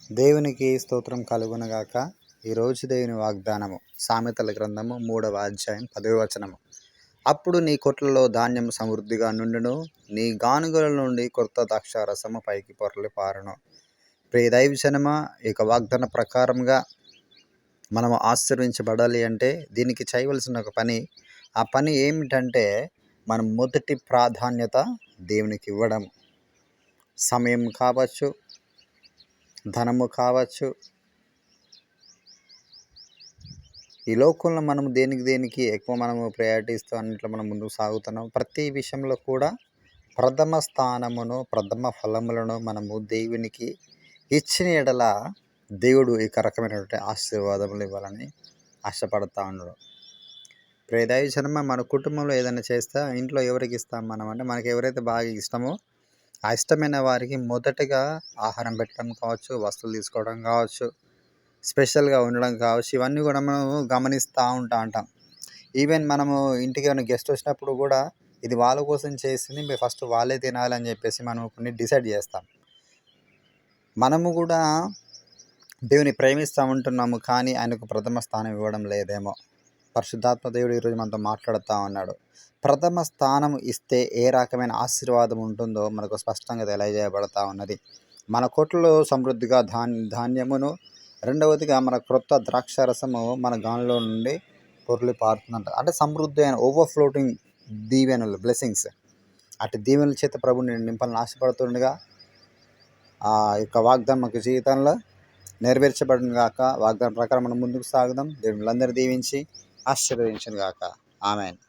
దేవునికి స్తోత్రం కలుగునగాక. ఈరోజు దేవుని వాగ్దానము సామెతల గ్రంథము 3వ అధ్యాయం 10వ వచనము. అప్పుడు నీ కొట్లలో ధాన్యం సమృద్ధిగా నుండును, నీ గానుగల నుండి కొత్త ద్రాక్షారసము పైకి పొరలి పారును. ప్రియ దైవజనమా, ఈ వాగ్దాన ప్రకారంగా మనము ఆశీర్వించబడాలి అంటే దీనికి చేయవలసిన ఒక పని, ఆ పని ఏమిటంటే మనం మొదటి ప్రాధాన్యత దేవునికి ఇవ్వడం. సమయం కావచ్చు, ధనము కావచ్చు. ఈ లోకంలో మనం దేనికి ఎక్కువ మనము ప్రయారిటీ ఇస్తూ అన్నింటిలో మనం ముందుకు సాగుతున్నాం. ప్రతి విషయంలో కూడా ప్రథమ స్థానమును, ప్రథమ ఫలములను మనము దేవునికి ఇచ్చిన ఎడల దేవుడు ఈ రకమైనటువంటి ఆశీర్వాదములు ఇవ్వాలని ఆశపడతా ఉన్నాడు. ప్రియ దైవజనమా, మన కుటుంబంలో ఏదైనా చేస్తే ఇంట్లో ఎవరికి ఇస్తాం మనం అంటే, మనకి ఎవరైతే బాగా ఇష్టమో ఆ ఇష్టమైన వారికి మొదటగా ఆహారం పెట్టడం కావచ్చు, వస్తువులు తీసుకోవడం కావచ్చు, స్పెషల్గా ఉండడం కావచ్చు, ఇవన్నీ కూడా మనము గమనిస్తూ ఉంటాం. ఈవెన్ మనము ఇంటికి ఏమైనా గెస్ట్ వచ్చినప్పుడు కూడా ఇది వాళ్ళ కోసం చేసింది, మీరు ఫస్ట్ వాళ్ళే తినాలని చెప్పేసి మనం కొన్ని డిసైడ్ చేస్తాం. మనము కూడా దేవుని ప్రేమిస్తూ ఉంటున్నాము, కానీ ఆయనకు ప్రథమ స్థానం ఇవ్వడం లేదేమో. పరిశుద్ధాత్మ దేవుడు ఈరోజు మనతో మాట్లాడుతూ ఉన్నాడు. ప్రథమ స్థానం ఇస్తే ఏ రకమైన ఆశీర్వాదం ఉంటుందో మనకు స్పష్టంగా తెలియజేయబడతా ఉన్నది. మన కొట్లలో సమృద్ధిగా ధాన్యమును, రెండవదిగా మన క్రొత్త ద్రాక్షారసము మన గాలిలో నుండి పొర్లి పారుతుందంట. అంటే సమృద్ధి అయిన ఓవర్ఫ్లోటింగ్ దీవెనలు, బ్లెస్సింగ్స్, అటు దీవెనల చేత ప్రభు నేను నింపాలని ఆశపడుతుండగా ఆ యొక్క వాగ్దానం మన జీవితంలో నెరవేర్చబడిన గాక. వాగ్దానం ప్రకారం మనం ముందుకు సాగుదాం. దేవుళ్ళందరూ దీవించి ఆశీర్వదించును గాక. ఆమేన్.